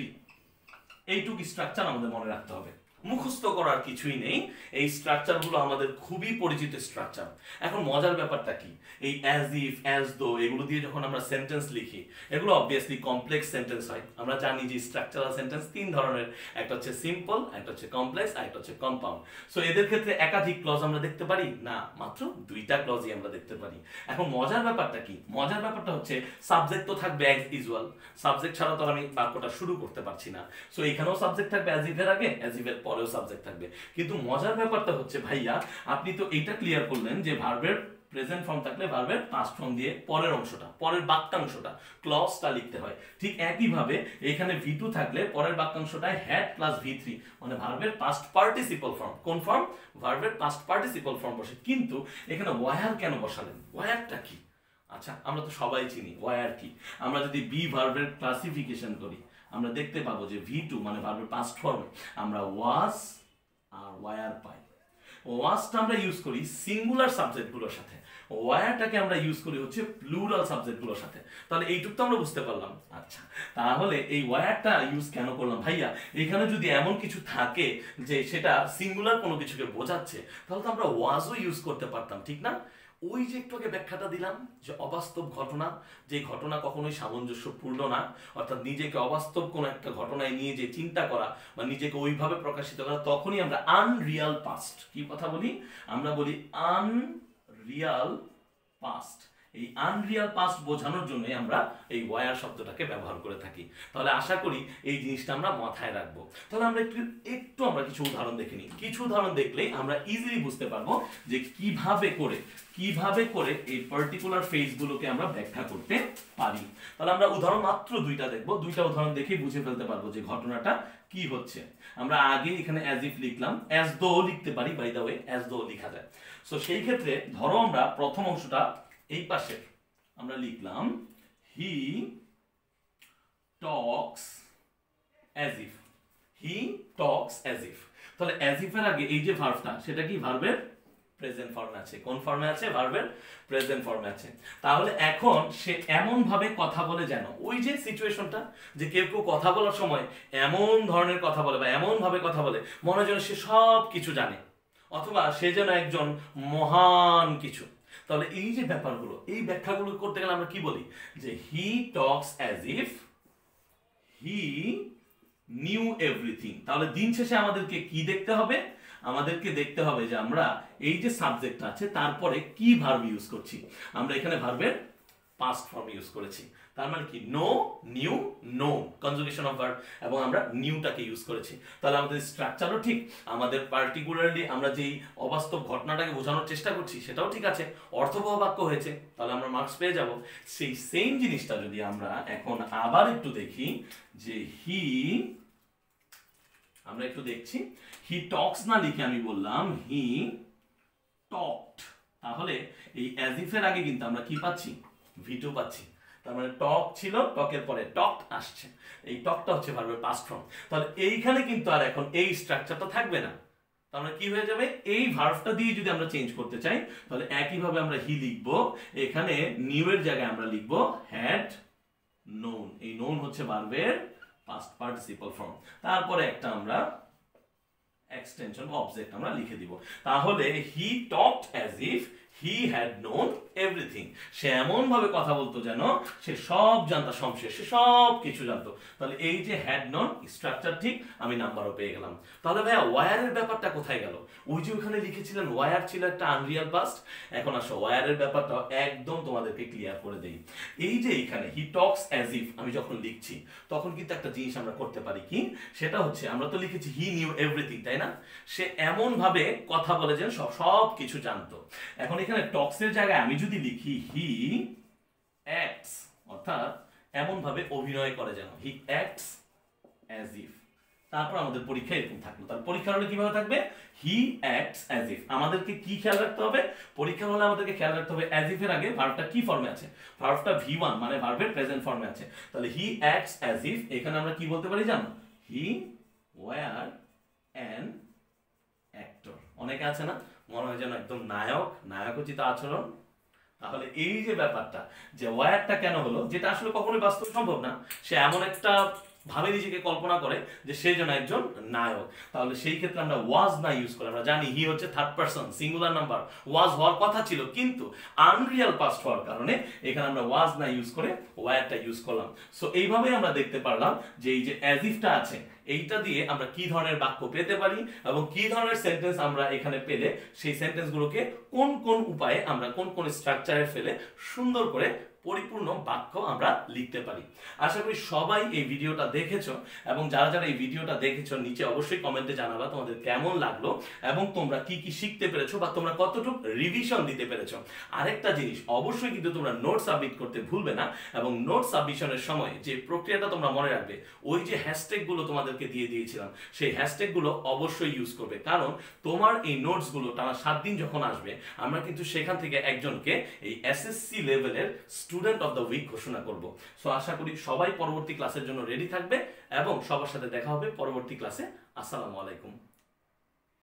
এইটুকু স্ট্রাকচার আমাদের মনে রাখতে হবে, মুখস্থ করার কিছুই নেই, এই স্ট্রাকচারগুলো আমাদের খুবই পরিচিত স্ট্রাকচার। এখন মজার ব্যাপারটা কি, এই অ্যাজ ইফ, অ্যাজ দো এগুলো দিয়ে যখন আমরা সেন্টেন্স লিখি, এগুলো অবভিয়াসলি কমপ্লেক্স সেন্টেন্স হয়। আমরা জানি যে স্ট্রাকচারাল সেন্টেন্স তিন ধরনের, একটা হচ্ছে সিম্পল, একটা হচ্ছে কমপ্লেক্স, আর একটা হচ্ছে কম্পাউন্ড। সো এদের ক্ষেত্রে একাধিক ক্লজ আমরা দেখতে পারি না, মাত্র দুইটা ক্লজই আমরা দেখতে পারি। এখন মজার ব্যাপারটা কি, মজার ব্যাপারটা হচ্ছে সাবজেক্ট তো থাকবে অ্যাজ ইউজুয়াল, সাবজেক্ট ছাড়া তো আমি বাক্যটা শুরু করতে পারছি না। সো এখানেও সাবজেক্ট থাকবে অ্যাজ ইফ এর আগে, অ্যাজ ইফ এর পরেও সাবজেক্ট থাকবে। কিন্তু মজার ব্যাপারটা হচ্ছে ভাইয়া, আপনি তো এইটা ক্লিয়ার করলেন যে ভার্বের প্রেজেন্ট ফর্ম থাকলে ভার্বের পাস্ট ফর্ম দিয়ে পরের অংশটা, পরের বাক্যাংশটা, ক্লজটা লিখতে হয়। ঠিক একইভাবে এখানে V2 থাকলে পরের বাক্যাংশটায় হ্যাড প্লাস V3, মানে ভার্বের পাস্ট পার্টিসিপল ফর্ম। কোন ফর্ম? ভার্বের পাস্ট পার্টিসিপল ফর্ম বসে। কিন্তু এখানে ওয়ার কেন বসালেন? ওয়ারটা কি? আচ্ছা, আমরা তো সবাই চিনি ওয়ার কি। আমরা যদি বি ভার্বের ক্লাসিফিকেশন করি, আমরা দেখতে পাবো যে V2 মানে ভার্বের পাস্ট ফর্মে আমরা ওয়াজ আর ওয়ার পাই। ওয়াজটা আমরা ইউজ করি সিঙ্গুলার সাবজেক্টগুলোর সাথে, ওয়ারটাকে আমরা ইউজ করি হচ্ছে প্লুরাল সাবজেক্টগুলোর সাথে। তাহলে এইটুকু তো আমরা বুঝতে পারলাম। আচ্ছা, তাহলে এই ওয়ারটা ইউজ কেন করলাম ভাইয়া? এখানে যদি এমন কিছু থাকে যে সেটা সিঙ্গুলার কোনো কিছুকে বোঝাচ্ছে, তাহলে তো আমরা ওয়াজও ইউজ করতে পারতাম, ঠিক না? ওই যে একটু আগে ব্যাখ্যাটা দিলাম যে অবাস্তব ঘটনা, যে ঘটনা কখনোই সামঞ্জস্যপূর্ণ না, অর্থাৎ নিজেকে অবাস্তব কোনো একটা ঘটনায় নিয়ে যে চিন্তা করা বা নিজেকে ওইভাবে প্রকাশিত করা, তখনই আমরা আনরিয়াল পাস্ট কি কথা বলি? আমরা বলি আনরিয়াল পাস্ট। এই আনরিয়াল পাস্ট বোঝানোর জন্য আমরা এই ওয়ার শব্দটাকে ব্যবহার করে থাকি। তাহলে আশা করি এই জিনিসটা আমরা মাথায় রাখবো। তাহলে আমরা একটু আমরা কিছু উদাহরণ দেখে নিই। কিছু উদাহরণ দেখলেই আমরা ইজিলি বুঝতে পারবো যে কিভাবে করে এই পার্টিকুলার ফেজগুলোকে আমরা ব্যাখ্যা করতে পারি। তাহলে আমরা উদাহরণ মাত্র দুইটা দেখবো, দুইটা উদাহরণ দেখে বুঝে ফেলতে পারবো যে ঘটনাটা কি হচ্ছে। আমরা আগে এখানে অ্যাজ ইফ লিখলাম, অ্যাজ দো লিখতে পারি, by the way as though লেখা যায়। সো সেই ক্ষেত্রে ধরো আমরা প্রথম অংশটা এই পাশে আমরা লিখলাম he talks as if, he talks as if. তাহলে অ্যাজ ইফ এর আগে এই যে ভার্বটা, সেটা কি ভার্বের প্রেজেন্ট ফর্মে আছে। কোন ফর্মে আছে? ভার্বের প্রেজেন্ট ফর্মে আছে। তাহলে এখন সে এমন ভাবে কথা বলে যেন, ওই যে সিচুয়েশনটা যে কেউ কেউ কথা বলার সময় এমন ধরনের কথা বলে বা এমন ভাবে কথা বলে মনে হয় যেন সে সব কিছু জানে, অথবা সে যেন একজন মহান কিছু। তাহলে এই যে ব্যাপারগুলো, এই ব্যাখ্যাগুলো করতে গেলে আমরা কি বলি? যে he talks as if he knew everything. তাহলে দিন শেষে আমাদেরকে কি দেখতে হবে? আমাদেরকে দেখতে হবে যে আমরা এই যে সাবজেক্ট আছে তারপরে কি ভার্ব ইউজ করছি। আমরা এখানে ভার্বের পাস্ট ফর্ম ইউজ করেছি, তার মানে কি know, knew, know, conjugation of verb, এবং আমরা নিউটাকে ইউজ করেছি। তাহলে আমাদের স্ট্রাকচারও ঠিক, আমাদের পার্টিকুলারলি আমরা যেই অবাস্তব ঘটনাটাকে বোঝানোর চেষ্টা করছি সেটাও ঠিক আছে, অর্থবহ বাক্য হয়েছে, তাহলে আমরা মার্কস পেয়ে যাব। সেই সেম জিনিসটা যদি আমরা এখন আবার একটু দেখি যে আমরা একটু দেখছি হি টক্স না লিখে আমি বললাম হি টকড। তাহলে এই অ্যাজ ইফ এর আগে কিন্তু আমরা কি পাচ্ছি? V2 পাচ্ছি। তার মানে টক ছিল, টকের পরে টকড আসছে, এই টকটা হচ্ছে ভার্বের পাস্ট ফর্ম। তাহলে এইখানে কিন্তু আর এখন এই স্ট্রাকচারটা থাকবে না। তাহলে কি হয়ে যাবে? এই ভার্বটা দিয়ে যদি আমরা চেঞ্জ করতে চাই, তাহলে একইভাবে আমরা হি লিখবো, এখানে নিউ এর জায়গায় আমরা লিখবো হ্যাড নোন। এই নোন হচ্ছে ভার্বের পাস্ট পার্টিসিপল ফর্ম, তারপরে একটা আমরা এক্সটেনশন অবজেক্ট আমরা লিখে দিব। তাহলে he talked as if he had known everything. সে এমন ভাবে কথা বলতো যেন সে সব জানতো, সংশেষ সে সব কিছু জানতো। তাহলে এই যে হ্যাড নোন স্ট্রাকচার ঠিক, আমি নাম্বারও পেয়ে গেলাম। তাহলে ভাইয়া ওয়ারের ব্যাপারটা কোথায় গেল? ওই যে ওখানে লিখেছিলেন ওয়ার ছিল একটা আনরিয়াল পাস্ট, এখন আসো ওয়ারের ব্যাপারটা একদম তোমাদেরকে ক্লিয়ার করে দেই। এই যে এখানে হি টক্স অ্যাজ ইফ আমি যখন লিখছি, তখন কিন্তু একটা জিনিস আমরা করতে পারি কি, সেটা হচ্ছে আমরা তো লিখেছি হি নিউ এভরিথিং, তাই না? সে এমন ভাবে কথা বলে যেন সব কিছু জানতো। এখন এখানে টক্সের জায়গায় আমি যদি লিখি হি অ্যাক্টস, অর্থাৎ এমন ভাবে অভিনয় করে যেন, হি অ্যাক্টস অ্যাজ ইফ। তারপর আমাদের পরীক্ষা এরকম থাকলো। তার পরীক্ষার হলে কিভাবে থাকবে? He acts as if. আমাদেরকে কি খেয়াল রাখতে হবে? পরীক্ষার হলে আমাদেরকে খেয়াল রাখতে হবে অ্যাজ ইফ এর আগে ভার্বটা কি ফর্মে আছে। ভার্বটা V1 মানে ভার্বের প্রেজেন্ট ফর্মে আছে। তাহলে হি অ্যাক্টস অ্যাজ ইফ, এখানে আমরা কি বলতে পারি জানো? হি ওয়্যার অ্যান অ্যাক্টর। অনেকে আছে না, মনে হয় যেন একদম নায়কোচিত আচরণ। তাহলে এই যে ব্যাপারটা, যে ওয়্যারটা কেন হলো, যেটা আসলে কখনোই বাস্তবে সম্ভব না, সে এমন একটা ভাবে নিজেকে কল্পনা করে যে সে যেন একজন নায়ক। তাহলে সেই ক্ষেত্রে আমরা ওয়াজ না ইউজ করে, আমরা জানি হি হচ্ছে থার্ড পারসন সিঙ্গুলার নাম্বার, ওয়াজ হওয়ার কথা ছিল কিন্তু আনরিয়াল পাস্ট হওয়ার কারণে এখানে আমরা ওয়াজ না ইউজ করে ওয়্যারটা ইউজ করলাম। সো এইভাবেই আমরা দেখতে পারলাম যে এই যে অ্যাজ ইফটা আছে, এইটা দিয়ে আমরা কি ধরনের বাক্য পেতে পারি এবং কি ধরনের সেন্টেন্স আমরা এখানে পেলে সেই সেন্টেন্সগুলোকে কোন কোন উপায়ে আমরা কোন কোন স্ট্রাকচারে ফেলে সুন্দর করে পরিপূর্ণ বাক্য আমরা লিখতে পারি। আশা করি সবাই এই ভিডিওটা দেখেছো এবং যারা যারা এই ভিডিওটা দেখেছো নিচে অবশ্যই কমেন্টে জানাবা তোমাদের কেমন লাগলো এবং তোমরা কি কি শিখতে পেরেছো বা তোমরা কতটুকু রিভিশন দিতে পেরেছো। আরেকটা জিনিস, অবশ্যই কিন্তু তোমরা নোট সাবমিট করতে ভুলবে না এবং নোট সাবমিশনের সময় যে প্রক্রিয়াটা তোমরা মনে রাখবে, ওই যে হ্যাশট্যাগুলো তোমাদেরকে দিয়ে দিয়েছিলাম সেই হ্যাশট্যাগুলো অবশ্যই ইউজ করবে। কারণ তোমার এই নোটসগুলো টানা 7 দিন যখন আসবে, আমরা কিন্তু সেখান থেকে একজনকে এই এসএসসি লেভেলের স্টুডেন্ট অফ দ্য উইক ঘোষণা করব। সো আশা করি সবাই পরবর্তী ক্লাসের জন্য রেডি থাকবে এবং সবার সাথে দেখা হবে পরবর্তী ক্লাসে। আসসালামু আলাইকুম।